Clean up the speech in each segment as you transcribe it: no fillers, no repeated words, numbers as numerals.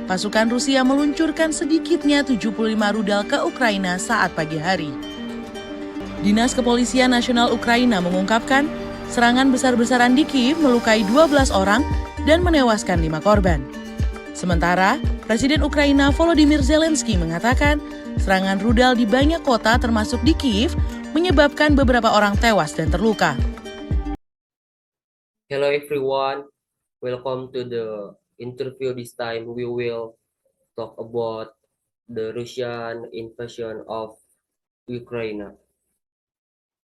pasukan Rusia meluncurkan sedikitnya 75 rudal ke Ukraina saat pagi hari. Dinas Kepolisian Nasional Ukraina mengungkapkan, serangan besar-besaran di Kiev melukai 12 orang dan menewaskan 5 korban. Sementara, Presiden Ukraina Volodymyr Zelensky mengatakan, serangan rudal di banyak kota termasuk di Kiev menyebabkan beberapa orang tewas dan terluka. Hello everyone, welcome to the interview. This time we will talk about the Russian invasion of Ukraine.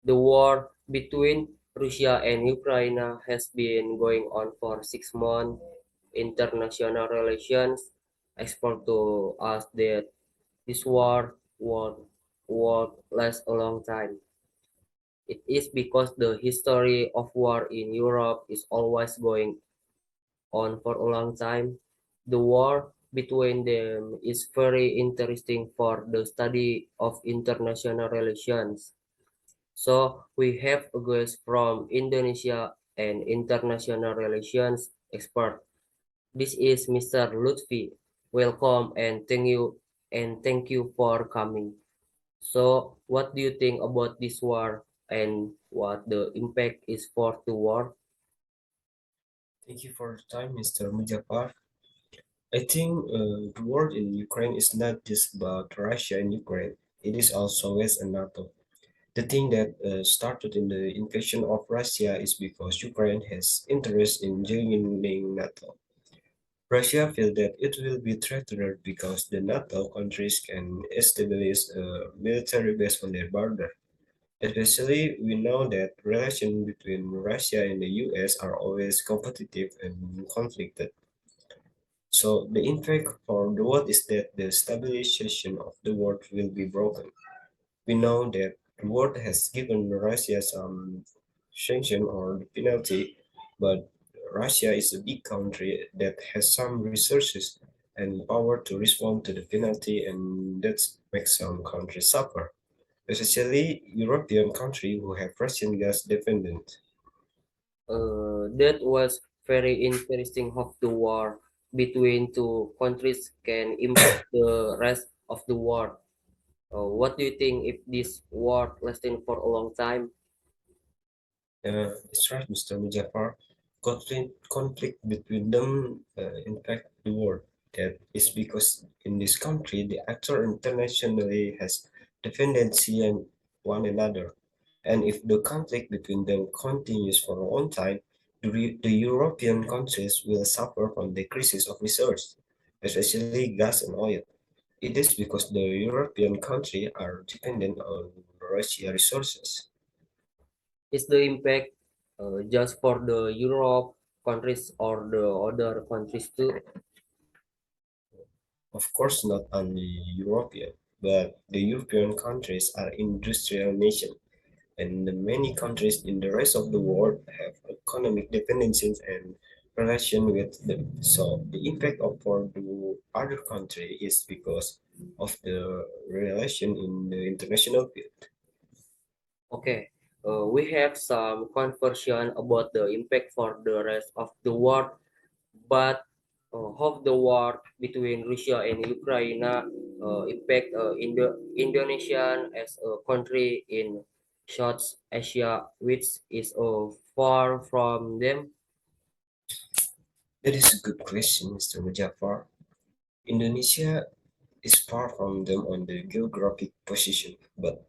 The war between Russia and Ukraine has been going on for 6 months. International relations expert to us that this war last a long time. It is because the history of war in Europe is always going on for a long time. The war between them is very interesting for the study of international relations. So we have a guest from Indonesia and international relations expert. This is Mr. Lutfi. Welcome and thank you for coming. So what do you think about this war and what the impact is for the war? Thank you for your time, Mr. Muzafar. I think the war in Ukraine is not just about Russia and Ukraine. It is also West and NATO. The thing that started in the invasion of Russia is because Ukraine has interest in joining NATO. Russia feels that it will be threatened because the NATO countries can establish a military base on their border. Especially, we know that relations between Russia and the US are always competitive and conflicted. So the impact for the world is that the stabilization of the world will be broken. We know that the world has given Russia some sanction or penalty, but Russia is a big country that has some resources and power to respond to the penalty, and that makes some countries suffer, especially European countries who have Russian gas dependent. That was very interesting how the war between two countries can impact the rest of the world. What do you think if this war lasting for a long time? That's right, Mr. Mujafar. Conflict between them impact the world. That is because in this country, the actor internationally has dependency on one another. And if the conflict between them continues for a long time, the European countries will suffer from the crisis of resources, especially gas and oil. It is because the European countries are dependent on Russian resources. Is the impact just for the Europe countries or the other countries too? Of course, not only European, but the European countries are industrial nations, and the many countries in the rest of the world have economic dependencies and relation with them. So the impact of for the other country is because of the relation in the international field. Okay, we have some conversion about the impact for the rest of the world, but how the war between Russia and Ukraine impact Indonesia as a country in South Asia, which is far from them. That is a good question, Mr. Mujafar. Indonesia is far from them on the geographic position, but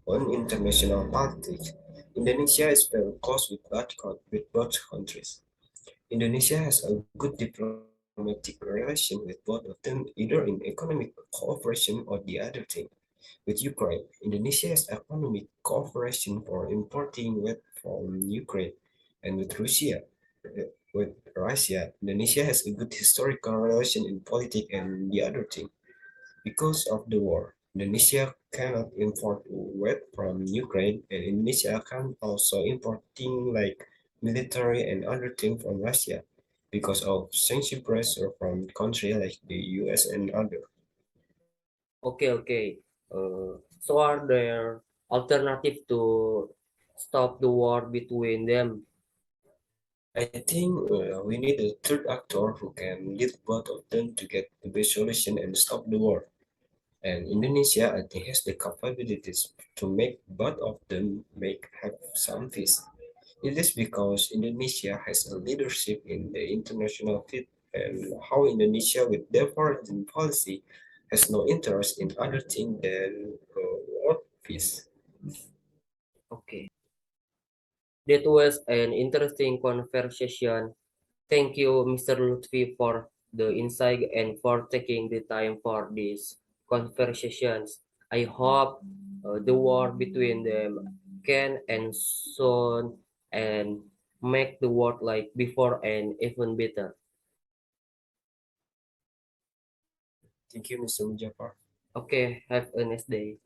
on international politics, Indonesia is very close with both countries. Indonesia has a good diplomatic relation with both of them, either in economic cooperation or the other thing. With Ukraine, Indonesia has economic cooperation for importing wheat from Ukraine, and with Russia, Indonesia has a good historical relation in politics and the other thing. Because of the war, Indonesia cannot import wheat from Ukraine, and Indonesia can also import things like military and other things from Russia because of sanction pressure from countries like the US and other. Okay, okay. So are there alternative to stop the war between them? I think we need a third actor who can lead both of them to get the best solution and stop the war. And Indonesia, I think, has the capabilities to make both of them have some peace. It is because Indonesia has a leadership in the international field, and how Indonesia, with their foreign policy, has no interest in other thing than world peace. Okay. That was an interesting conversation. Thank you, Mr. Lutfi, for the insight and for taking the time for these conversations. I hope the war between them can end soon and make the world like before and even better. Thank you, Mr. Mujafar. Okay, have a nice day.